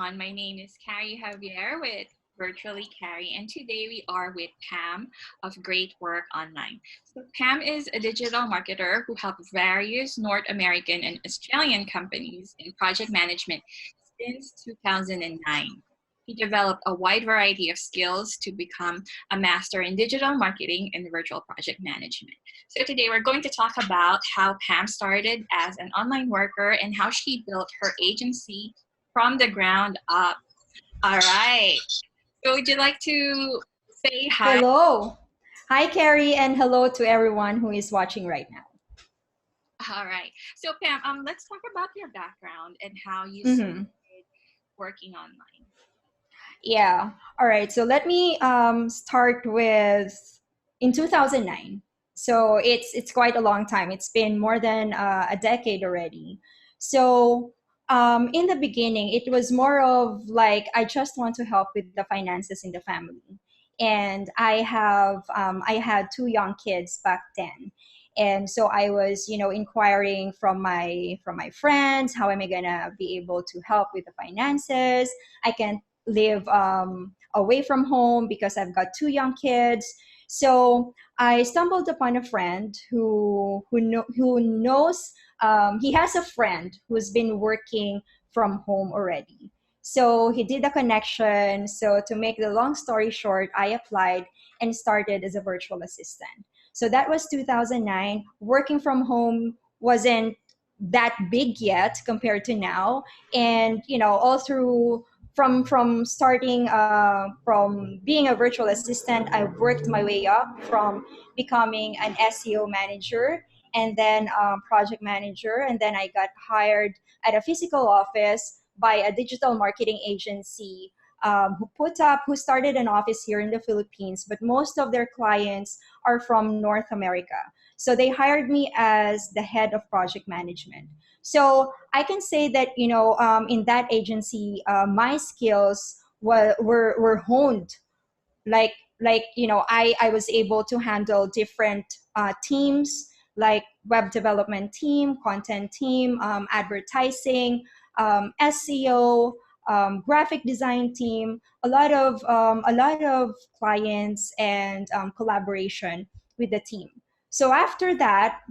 everyone. My name is Carrie Javier with Virtually Carrie, and today we are with Pam of Great Work Online. So, Pam is a digital marketer who helps various North American and Australian companies in project management since 2009. He developed a wide variety of skills to become a master in digital marketing and virtual project management. So today we're going to talk about how Pam started as an online worker and how she built her agency from the ground up. All right. So would you like to say hi? Hello. Hi, Carrie, and hello to everyone who is watching right now. All right. So Pam, let's talk about your background and how you hmm started working online. Yeah. All right. So let me start with in 2009. So it's quite a long time. It's been more than a decade already. So in the beginning, it was more of like I just want to help with the finances in the family, and I had two young kids back then. And so I was, inquiring from my friends, how am I gonna be able to help with the finances? I can live away from home because I've got two young kids. So I stumbled upon a friend who knows. He has a friend who's been working from home already. So he did a connection. So to make the long story short, I applied and started as a virtual assistant. So that was 2009. Working from home wasn't that big yet compared to now, and all through from starting from being a virtual assistant, I worked my way up from becoming an SEO manager, and then project manager, and then I got hired at a physical office by a digital marketing agency, who started an office here in the Philippines, but most of their clients are from North America. So they hired me as the head of project management. So I can say that in that agency, my skills were honed. I was able to handle different teams, like web development team, content team, advertising, SEO, graphic design team, a lot of clients and collaboration with the team. So after that,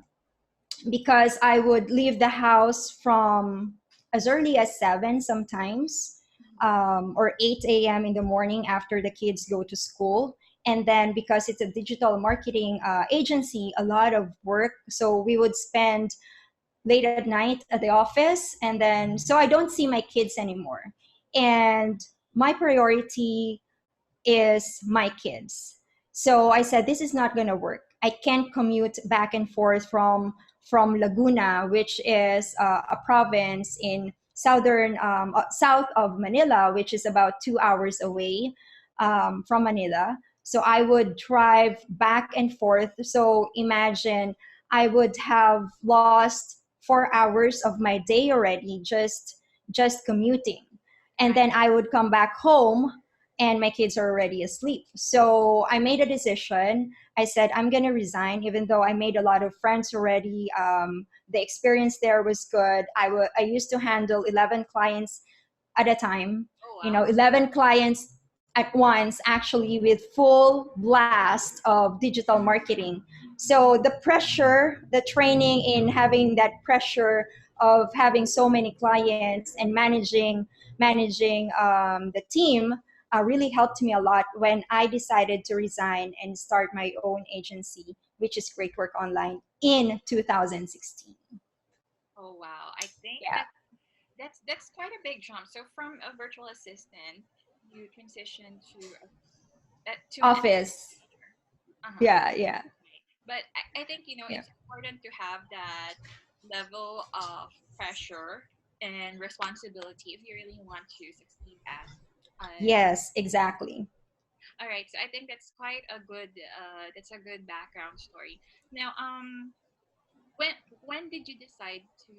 because I would leave the house from as early as 7 sometimes, or 8 a.m. in the morning after the kids go to school. And then because it's a digital marketing agency, a lot of work. So we would spend late at night at the office. And then, so I don't see my kids anymore. And my priority is my kids. So I said, this is not going to work. I can't commute back and forth from Laguna, which is a province in south of Manila, which is about 2 hours away from Manila. So I would drive back and forth. So imagine I would have lost 4 hours of my day already just commuting, and Right. then I would come back home and my kids are already asleep. So I made a decision. I said, I'm going to resign, even though I made a lot of friends already. The experience there was good. I used to handle 11 clients at a time, Oh wow. 11 clients at once, actually, with full blast of digital marketing. So the pressure, the training in having that pressure of having so many clients and managing the team really helped me a lot when I decided to resign and start my own agency, which is Great Work Online in 2016. Oh wow. I think Yeah. that's quite a big jump. So from a virtual assistant, you transition to an Office. manager. Uh-huh. Yeah, yeah, But I think yeah. it's important to have that level of pressure and responsibility if you really want to succeed as an. Yes, exactly. All right, so I think that's a good background story. Now, when did you decide to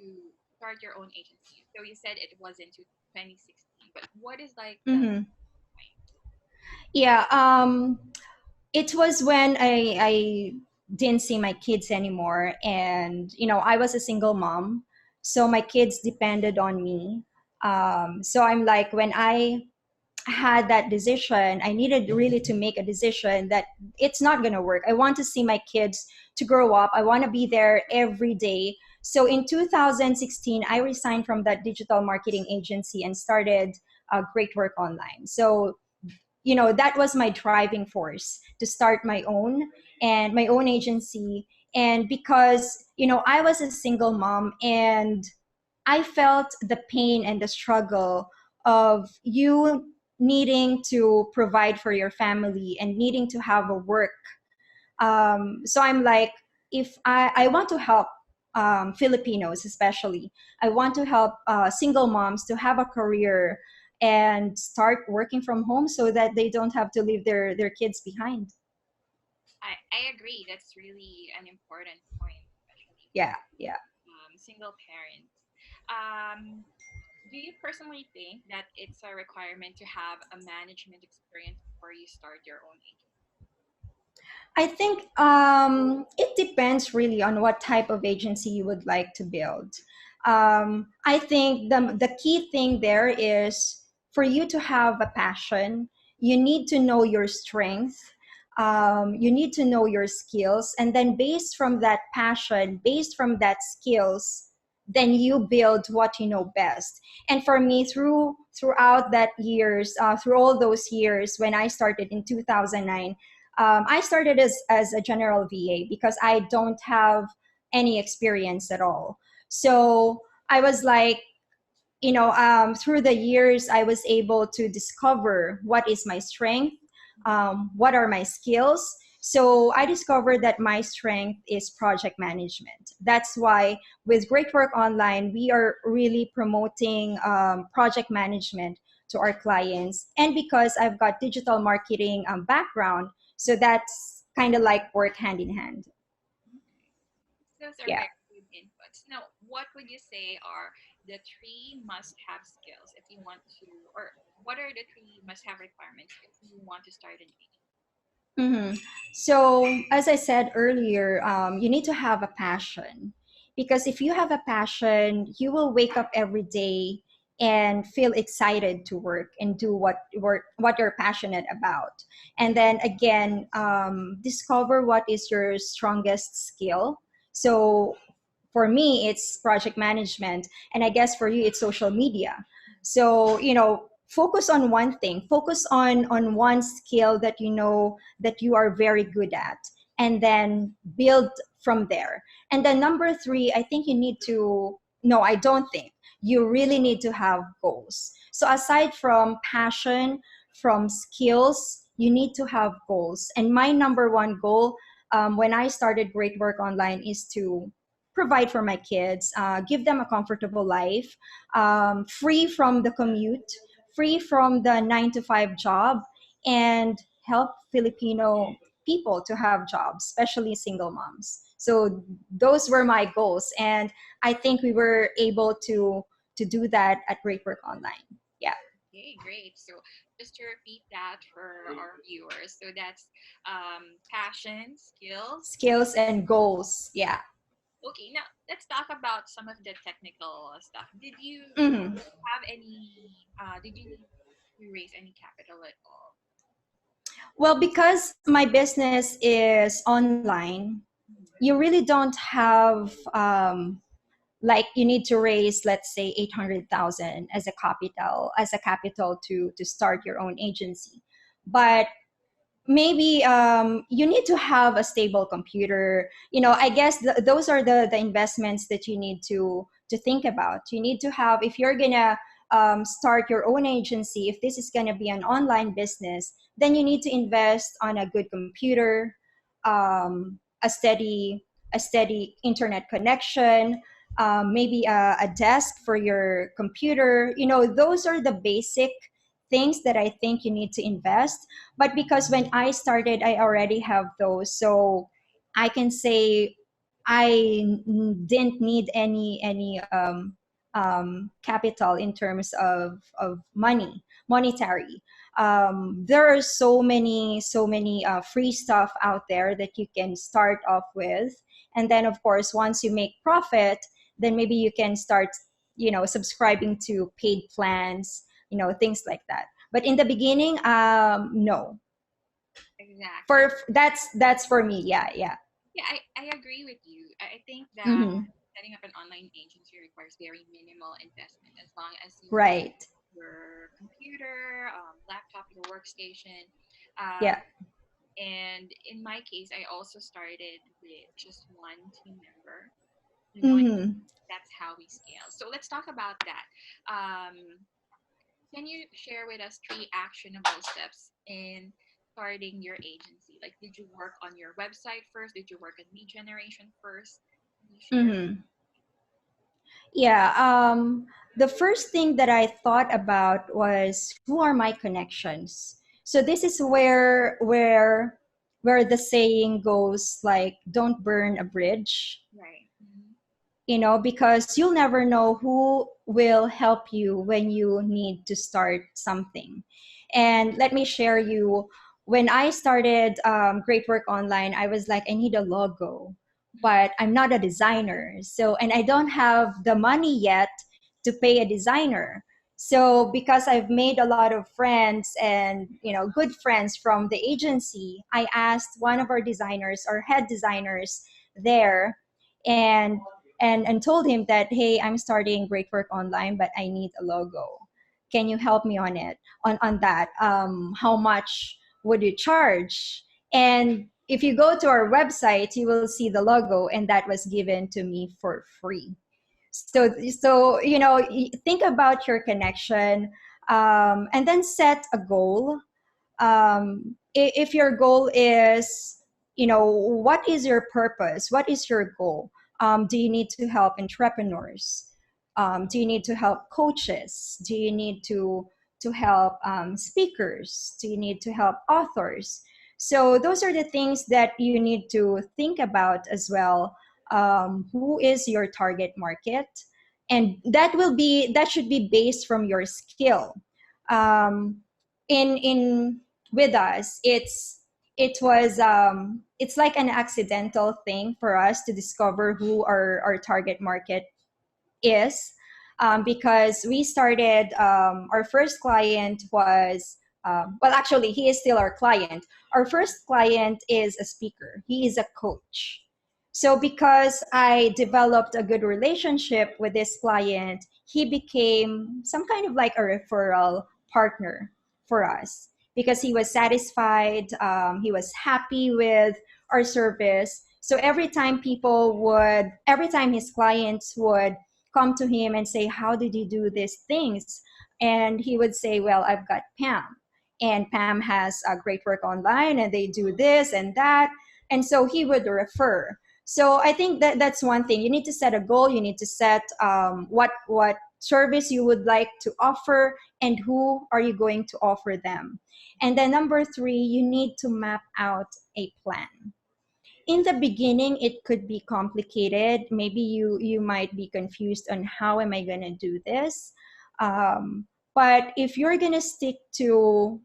start your own agency? So you said it was in 2016, but what is like the hmm point? Yeah, it was when I didn't see my kids anymore, and I was a single mom, so my kids depended on me. So I'm like, when I had that decision, I needed really to make a decision that it's not going to work. I want to see my kids to grow up. I want to be there every day. So in 2016, I resigned from that digital marketing agency and started Great Work Online. So, that was my driving force to start my own agency. And because, I was a single mom, and I felt the pain and the struggle of you needing to provide for your family and needing to have a work. So I'm like, if I want to help Filipinos, especially, I want to help single moms to have a career and start working from home so that they don't have to leave their kids behind. I agree. That's really an important point, especially for Yeah, yeah. single parents. Um, do you personally think that it's a requirement to have a management experience before you start your own agency? I think it depends really on what type of agency you would like to build. I think the key thing there is for you to have a passion, you need to know your strength, you need to know your skills, and then based from that passion, based from that skills, then you build what you know best. And for me, throughout that years, through all those years when I started in 2009, I started as a general VA because I don't have any experience at all. So I was like, through the years, I was able to discover what is my strength, what are my skills. So I discovered that my strength is project management. That's why with Great Work Online, we are really promoting project management to our clients. And because I've got digital marketing background, so that's kind of like work hand in hand. Okay. Those are Yeah. very good inputs. Now, what would you say are the three must-have skills if you want to, or what are the three must-have requirements if you want to start an agency? hmm So, as I said earlier, you need to have a passion because if you have a passion, you will wake up every day and feel excited to work and do what you're passionate about. And then again, discover what is your strongest skill. So, for me, it's project management, and I guess for you, it's social media. So, focus on one thing, focus on one skill that you know that you are very good at, and then build from there. And then number three, I think you need to, no, I don't think, you really need to have goals. So aside from passion, from skills, you need to have goals. And my number one goal, when I started Great Work Online, is to provide for my kids, give them a comfortable life, free from the commute, free from the 9 to 5 job, and help Filipino people to have jobs, especially single moms. So those were my goals, and I think we were able to do that at Great Work Online. Yeah, Okay, great. So just to repeat that for our viewers, so that's passion, skills. skills and goals. Yeah. Okay, now let's talk about some of the technical stuff. Did you Mhm. have any? Did you need to raise any capital at all? Well, because my business is online, you really don't have like you need to raise, let's say, 800,000 as a capital to start your own agency. But maybe you need to have a stable computer. I guess those are the investments that you need to think about. You need to have, if you're gonna start your own agency, if this is gonna be an online business, then you need to invest on a good computer, a steady internet connection, maybe a desk for your computer. Those are the basic things that I think you need to invest. But because when I started, I already have those, so I can say didn't need any capital in terms of monetary. There are so many free stuff out there that you can start off with, and then of course once you make profit, then maybe you can start subscribing to paid plans, things like that. But in the beginning, no. Exactly. For that's for me. Yeah, yeah. Yeah, I agree with you. I think that Mm-hmm. setting up an online agency requires very minimal investment as long as you have Right. your computer, laptop, your workstation. Yeah. And in my case, I also started with just one team member. One, Mm-hmm. that's how we scale. So let's talk about that. Can you share with us three actionable steps in starting your agency? Like, did you work on your website first? Did you work on lead generation first? Can you share? Mm-hmm. Yeah. The first thing that I thought about was, who are my connections? So this is where the saying goes, like, don't burn a bridge, Right. Mm-hmm. because you'll never know who will help you when you need to start something. And let me share you, when I started Great Work Online, I was like, I need a logo, but I'm not a designer. So, and I don't have the money yet to pay a designer. So because I've made a lot of friends and good friends from the agency, I asked one of our designers, our head designers there, and and told him that, hey, I'm starting Great Work Online, but I need a logo. Can you help me on it, on that? How much would you charge? And if you go to our website, you will see the logo, and that was given to me for free. So think about your connection, and then set a goal. If your goal is, what is your purpose, what is your goal? Do you need to help entrepreneurs? Do you need to help coaches? Do you need to help speakers? Do you need to help authors? So those are the things that you need to think about as well. Who is your target market? And that should be based from your skill. In With us, it's like an accidental thing for us to discover who our target market is, because we started, our first client was, well, actually, he is still our client. Our first client is a speaker, he is a coach. So because I developed a good relationship with this client, he became some kind of like a referral partner for us, because he was satisfied, he was happy with our service. So every time his clients would come to him and say, how did you do these things? And he would say, well, I've got Pam, and Pam has a Great Work Online, and they do this and that. And so he would refer. So I think that that's one thing. You need to set a goal. You need to set, what service you would like to offer, and who are you going to offer them. And then number three, you need to map out a plan. In the beginning, it could be complicated. Maybe you might be confused on, how am I going to do this. But if you're going to stick to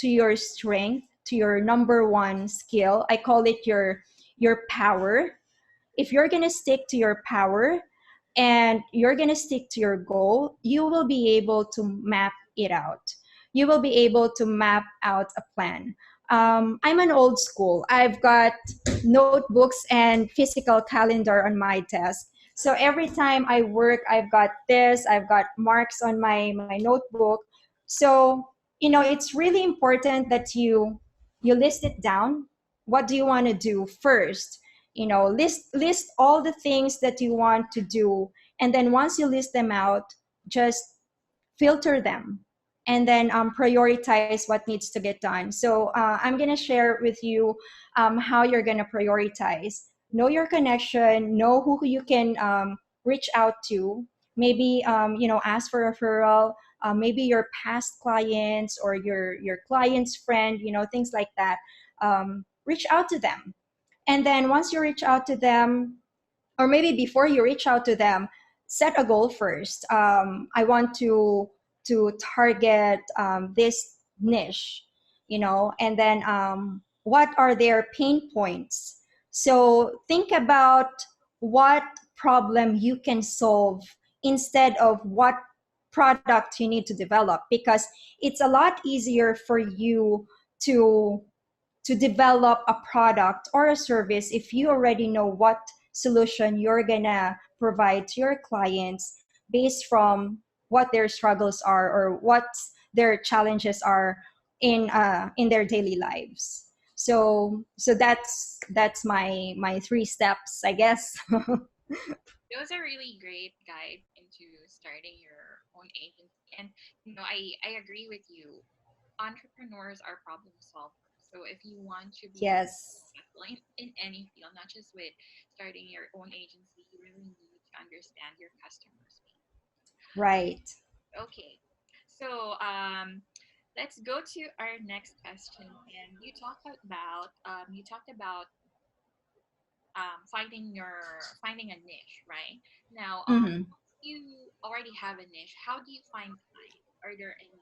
your strength, to your number one skill, I call it your power. If you're going to stick to your power, and you're going to stick to your goal, you will be able to map it out. You will be able to map out a plan. I'm an old school. I've got notebooks and physical calendar on my desk. So every time I work, I've got this, I've got marks on my notebook. So, it's really important that you list it down. What do you want to do first? List all the things that you want to do, and then once you list them out, just filter them, and then prioritize what needs to get done. So I'm going to share with you how you're going to prioritize. Know your connection, know who you can reach out to. Maybe ask for referral. Maybe your past clients, or your client's friend, things like that. Reach out to them, and then once you reach out to them, or maybe before you reach out to them, set a goal first. I want to target this niche, and then what are their pain points. So think about what problem you can solve instead of what product you need to develop, because it's a lot easier for you to develop a product or a service if you already know what solution you're gonna provide to your clients based from what their struggles are or what their challenges are in their daily lives. So that's my three steps, I guess. It was a really great guide into starting your own agency. And, I agree with you. Entrepreneurs are problem solvers. So if you want to be Yes, successful in any field, not just with starting your own agency, you really need to understand your customers' needs. right. Okay. So let's go to our next question. And you talked about finding a niche, right? Now, Hmm. you already have a niche. How do you find clients? Are there any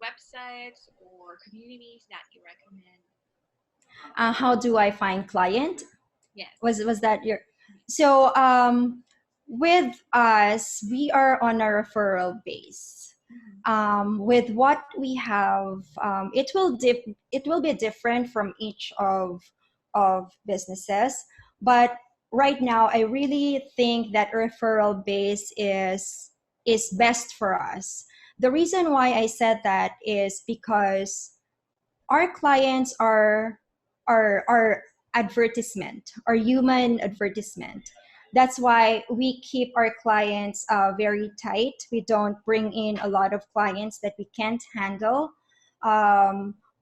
websites or communities that you recommend? How do I find client? Yes. Was that your? So with us, we are on a referral base. Mm-hmm. With what we have, it will be different from each of businesses, but right now I really think that referral base is best for us. The reason why I said that is because our clients are advertisement, are human advertisement. That's why we keep our clients very tight. We don't bring in a lot of clients that we can't handle.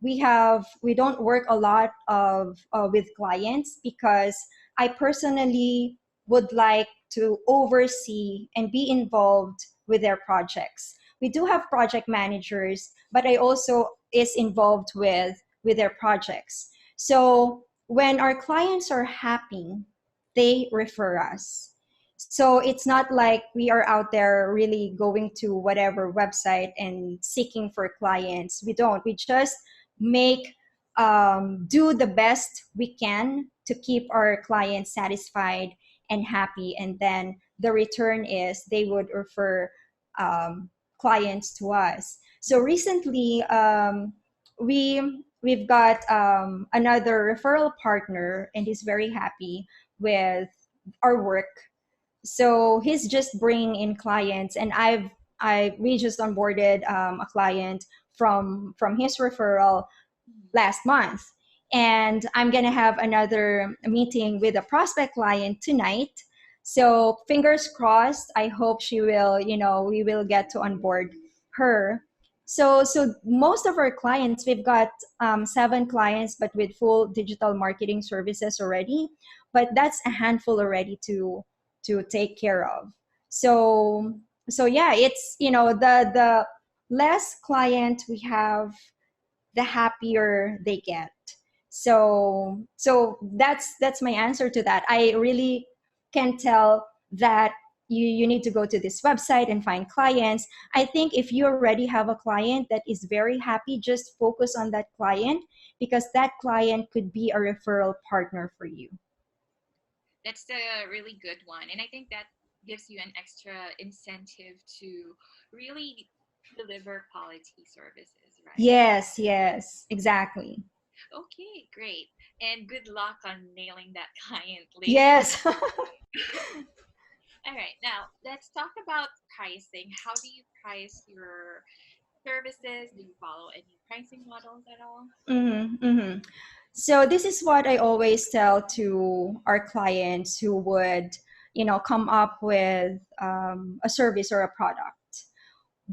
We don't work a lot of with clients because I personally would like to oversee and be involved with their projects. We do have project managers, but I also is involved with their projects. So when our clients are happy, they refer us. So it's not like we are out there really going to whatever website and seeking for clients. We don't. We just make do the best we can to keep our clients satisfied and happy, and then the return is they would refer clients to us. So recently, we've got another referral partner, and he's very happy with our work. So he's just bringing in clients, and I we just onboarded a client from his referral last month, and I'm gonna have another meeting with a prospect client tonight. So fingers crossed. I hope she will. We will get to onboard her. So most of our clients, we've got 7 clients, but with full digital marketing services already. But that's a handful already to take care of. So yeah, it's the less client we have, the happier they get. So that's my answer to that. I really can tell that you need to go to this website and find clients. I think if you already have a client that is very happy, just focus on that client, because that client could be a referral partner for you. That's a really good one. And I think that gives you an extra incentive to really deliver quality services, right? Yes, exactly. Okay, great. And good luck on nailing that client later. Yes. All right, now let's talk about pricing. How do you price your services? Do you follow any pricing models at all? Mm-hmm. So this is what I always tell to our clients who would, come up with a service or a product.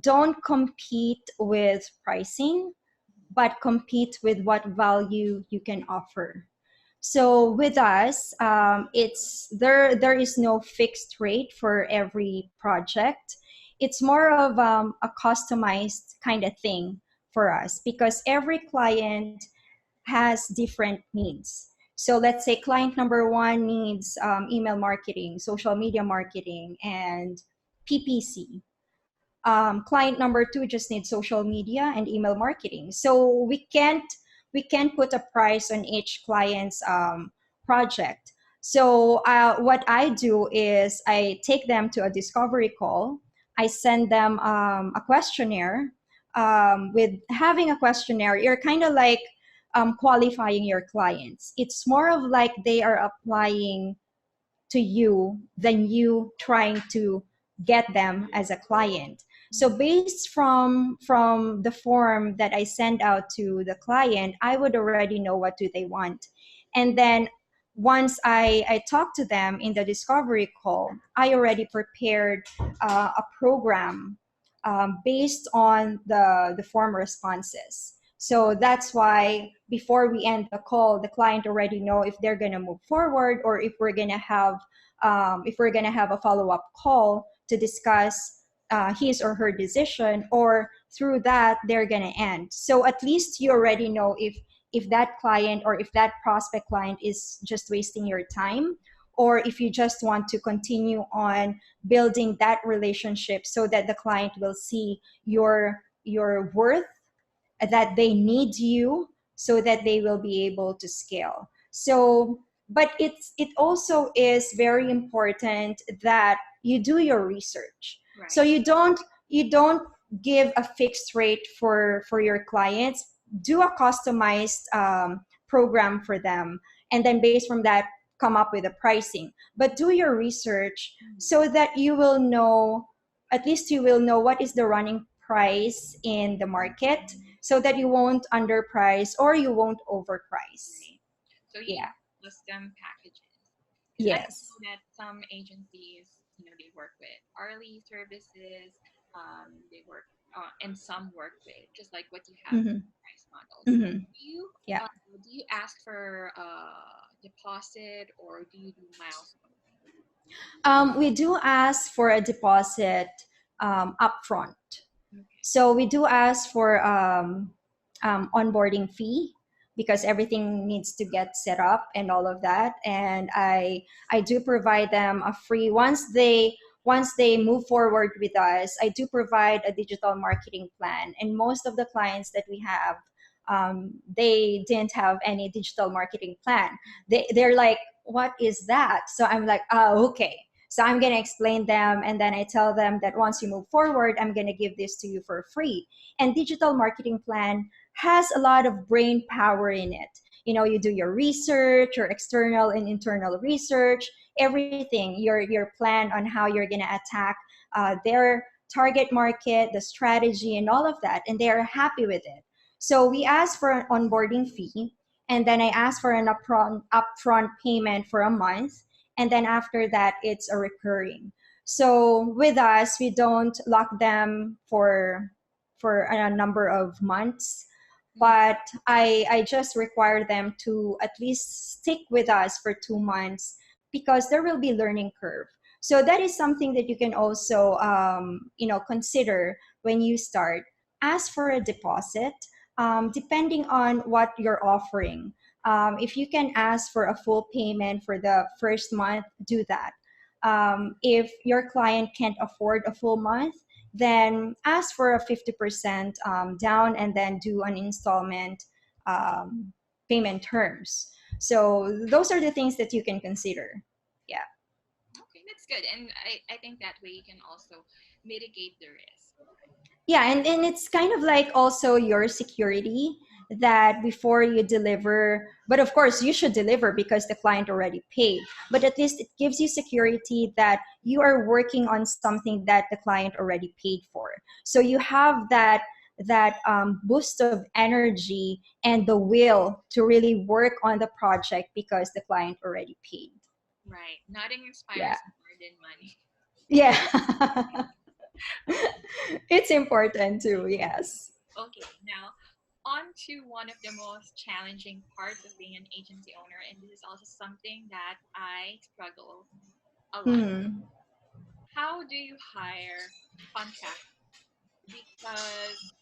Don't compete with pricing, but compete with what value you can offer. So with us, it's there. There is no fixed rate for every project. It's more of a customized kind of thing for us, because every client has different needs. So let's say client number one needs email marketing, social media marketing, and PPC. Client number two just needs social media and email marketing. So we can't put a price on each client's project. So what I do is I take them to a discovery call. I send them a questionnaire. With having a questionnaire, you're kind of like qualifying your clients. It's more of like they are applying to you than you trying to get them as a client. So based from the form that I send out to the client, I would already know what do they want. And then once I talk to them in the discovery call, I already prepared a program based on the form responses. So that's why before we end the call, the client already know if they're gonna move forward or if we're gonna have a follow-up call to discuss his or her decision, or through that they're gonna end. So at least you already know if that client or if that prospect client is just wasting your time, or if you just want to continue on building that relationship so that the client will see your worth, that they need you so that they will be able to scale. So but it also is very important that you do your research. Right. So you don't give a fixed rate for your clients. Do a customized program for them, and then based from that come up with a pricing. But do your research so that you will know, at least you will know what is the running price in the market, so that you won't underprice or you won't overprice. Right. So you Yeah. use custom packages. Because I Yes. know that some agencies, they work with hourly services, they work, and some work with just like what you have Mm-hmm. price models. Mm-hmm. Yeah. Do you ask for deposit, or do you do milestone? We do ask for a deposit upfront. Okay. So we do ask for onboarding fee because everything needs to get set up and all of that. And I do provide them a free, once they move forward with us, I do provide a digital marketing plan. And most of the clients that we have, they didn't have any digital marketing plan. They're like, what is that? So I'm like, oh, okay. So I'm going to explain them, and then I tell them that once you move forward, I'm going to give this to you for free. And digital marketing plan has a lot of brain power in it. You do your research, your external and internal research, everything, your plan on how you're going to attack their target market, the strategy, and all of that, and they're happy with it. So we ask for an onboarding fee, and then I ask for an upfront payment for a month, and then after that it's a recurring. So with us, we don't lock them for a number of months, but I just require them to at least stick with us for 2 months, because there will be learning curve. So that is something that you can also consider when you start. Ask for a deposit, depending on what you're offering. If you can ask for a full payment for the first month, do that. If your client can't afford a full month, then ask for a 50% down, and then do an installment um, payment terms. So those are the things that you can consider. Yeah. Okay, that's good. And I think that way you can also mitigate the risk. Yeah, and it's kind of like also your security, that before you deliver, but of course you should deliver because the client already paid, but at least it gives you security that you are working on something that the client already paid for. So you have that boost of energy and the will to really work on the project because the client already paid. Right. Nothing Yeah. inspires more than money. Yeah. It's important too, yes. Okay, now on to one of the most challenging parts of being an agency owner, and this is also something that I struggle a lot. Hmm. How do you hire contractors? Because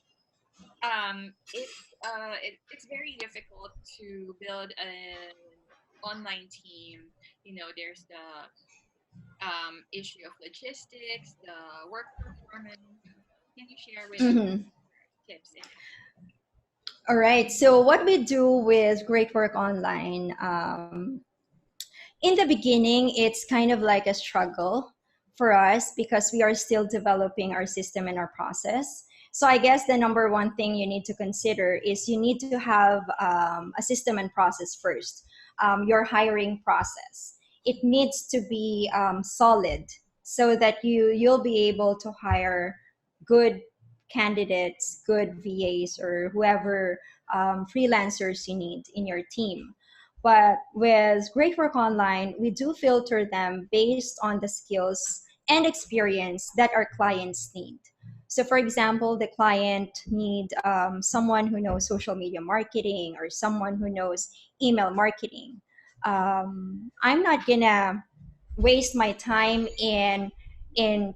it's very difficult to build an online team. There's the issue of logistics, the work performance. Can you share with us Mhm. tips and hacks? All right. So what we do with Great Work Online, in the beginning, it's kind of like a struggle for us because we are still developing our system and our process. So I guess the number one thing you need to consider is you need to have a system and process first. Your hiring process, it needs to be solid so that you'll be able to hire good candidates, good VAs, or whoever freelancers you need in your team. But with Great Work Online, we do filter them based on the skills and experience that our clients need. So, for example, the client need someone who knows social media marketing or someone who knows email marketing. I'm not gonna waste my time in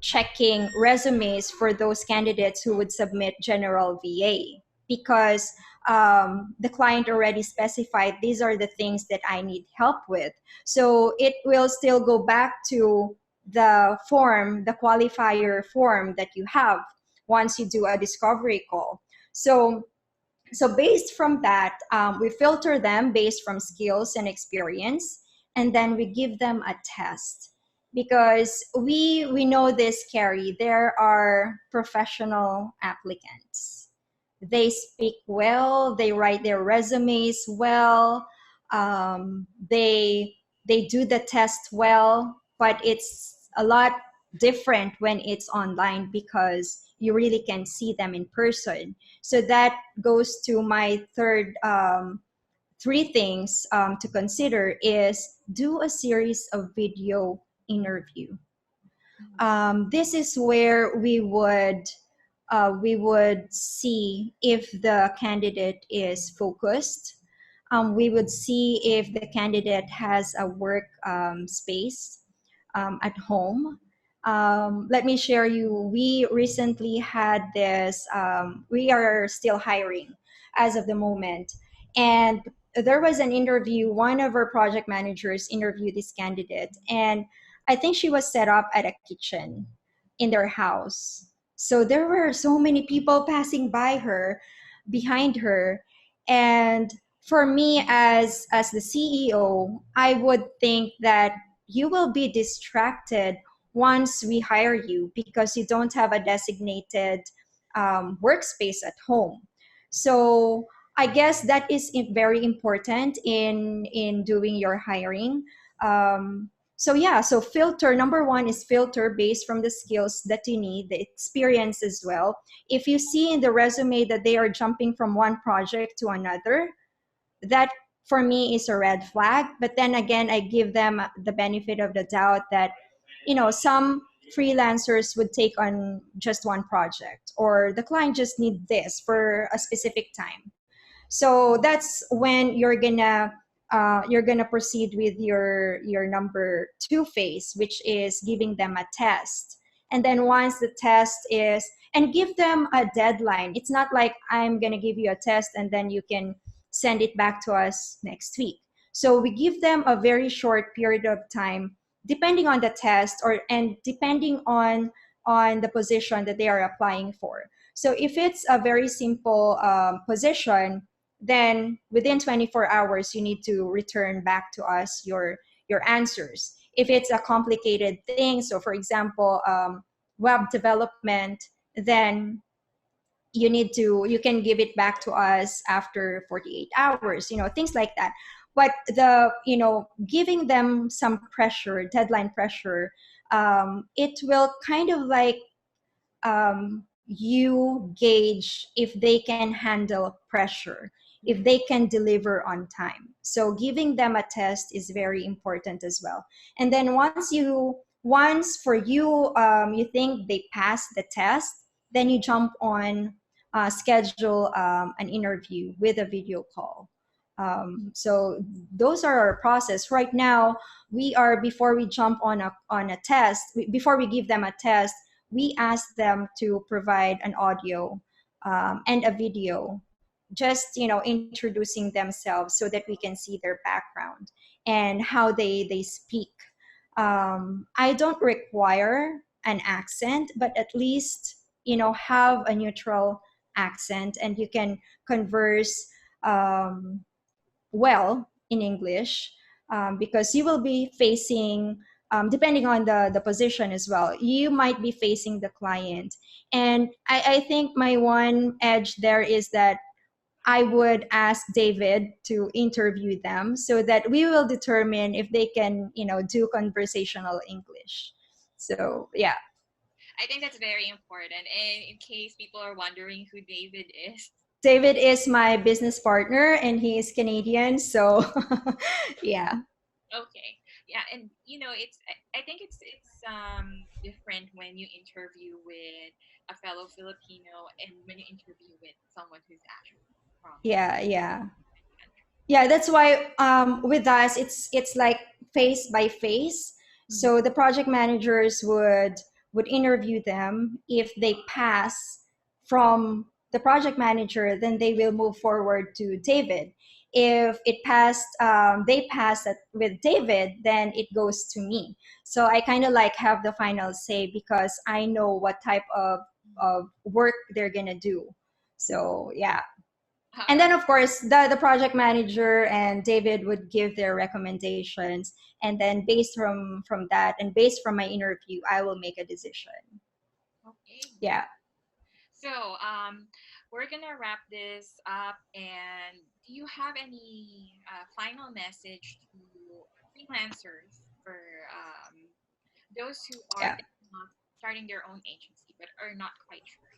checking resumes for those candidates who would submit general VA because the client already specified these are the things that I need help with. So it will still go back to the form, the qualifier form that you have once you do a discovery call. So based from that, we filter them based from skills and experience, and then we give them a test because we know this, Carrie. There are professional applicants. They speak well. They write their resumes well. They do the test well, but it's a lot different when it's online because you really can see them in person. So that goes to my third three things to consider is do a series of video interview. This is where we would see if the candidate is focused. We would see if the candidate has a work space at home. Let me share you, we recently had this, we are still hiring as of the moment. And there was an interview, one of our project managers interviewed this candidate, and I think she was set up at a kitchen in their house. So there were so many people passing by her, behind her. And for me as the CEO, I would think that you will be distracted once we hire you because you don't have a designated workspace at home. So I guess that is very important in doing your hiring. So yeah, so filter, number one is filter based from the skills that you need, the experience as well. If you see in the resume that they are jumping from one project to another, that for me is a red flag. But then again, I give them the benefit of the doubt that, some freelancers would take on just one project or the client just need this for a specific time. So that's when you're gonna proceed with your number two phase, which is giving them a test. And then once the test is, and give them a deadline. It's not like I'm gonna give you a test and then you can send it back to us next week. So we give them a very short period of time, depending on the test and depending on the position that they are applying for. So if it's a very simple position, then within 24 hours you need to return back to us your answers. If it's a complicated thing, so for example web development, then you can give it back to us after 48 hours, things like that. But giving them some pressure, deadline pressure, it will kind of like you gauge if they can handle pressure, if they can deliver on time. So giving them a test is very important as well. And then once for you, you think they passed the test, then you jump on schedule an interview with a video call. So those are our process right now. We are, before we jump on a test, before we give them a test, we ask them to provide an audio and a video, just introducing themselves so that we can see their background and how they speak. I don't require an accent, but at least have a neutral accent, and you can converse well in English, because you will be facing depending on the position as well, you might be facing the client. And I think my one edge there is that I would ask David to interview them so that we will determine if they can, do conversational English. So yeah. I think that's very important. And in case people are wondering who David is. David is my business partner and he is Canadian. So yeah. Okay. Yeah, and I think it's different when you interview with a fellow Filipino and when you interview with someone who's actually from Yeah, yeah. the country. Yeah, that's why with us it's like face by face. Mhm. So the project managers would interview them. If they pass from the project manager, then they will move forward to David. If they pass it with David, then it goes to me. So I kind of like have the final say because I know what type of work they're gonna do. So yeah. All And then right. of course the project manager and David would give their recommendations, and then based from that and based from my interview I will make a decision. Okay. Yeah. So, we're gonna wrap this up. And do you have any final message to freelancers for those who are Yeah. thinking of starting their own agency but are not quite sure?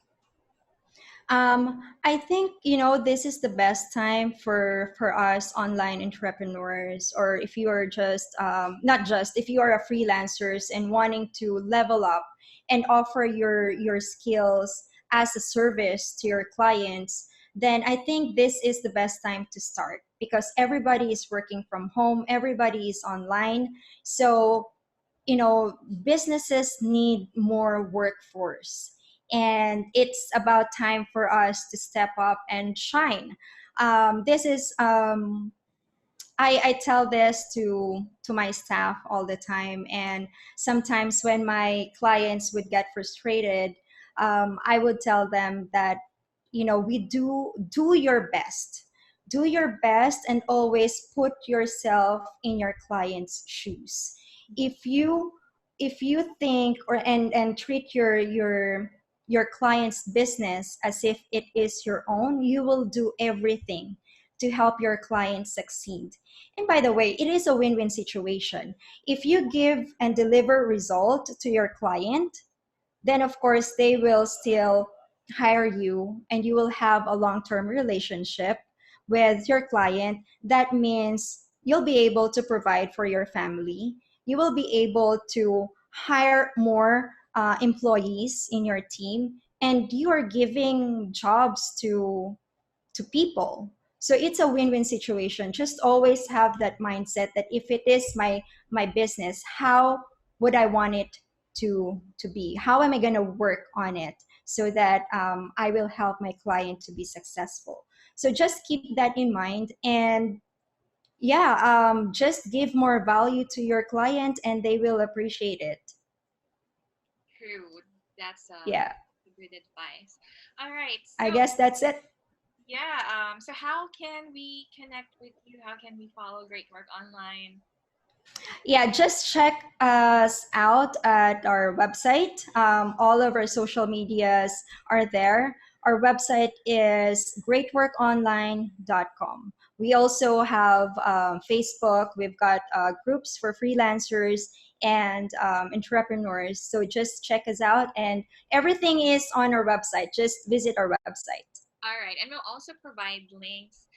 I think this is the best time for us online entrepreneurs, or if you are just not just if you are a freelancers and wanting to level up and offer your skills as a service to your clients, then I think this is the best time to start because everybody is working from home, everybody is online. So businesses need more workforce, and it's about time for us to step up and shine. This is I tell this to my staff all the time, and sometimes when my clients would get frustrated, I would tell them that we do your best, and always put yourself in your client's shoes. If you if you think or and treat your client's business as if it is your own, you will do everything to help your client succeed. And by the way, it is a win-win situation. If you give and deliver result to your client, then of course they will still hire you and you will have a long-term relationship with your client. That means you'll be able to provide for your family. You will be able to hire more employees in your team, and you are giving jobs to people. So it's a win-win situation. Just always have that mindset that if it is my business, how would I want it to be? How am I going to work on it so that I will help my client to be successful? So just keep that in mind, and yeah, just give more value to your client, and they will appreciate it. True. That's Yeah, good advice. All right. I So, guess that's it. yeah. So how can we connect with you? How can we follow Great Work online? Yeah, just check us out at our website. All of our social medias are there. Our website is greatworkonline.com. We also have Facebook. We've got groups for freelancers and entrepreneurs. So just check us out, and everything is on our website. Just visit our website. All right, and we'll also provide links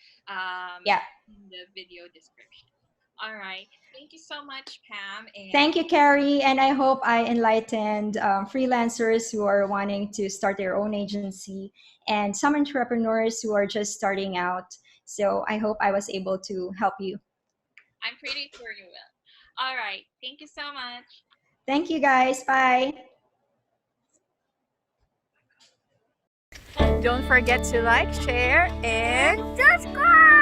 Yeah. in the video description. All right. Thank you so much, Pam. And Thank you, Carrie. And I hope I enlightened freelancers who are wanting to start their own agency and some entrepreneurs who are just starting out. So I hope I was able to help you. I'm pretty sure you will. All right. Thank you so much. Thank you, guys. Bye. Don't forget to like, share, and subscribe!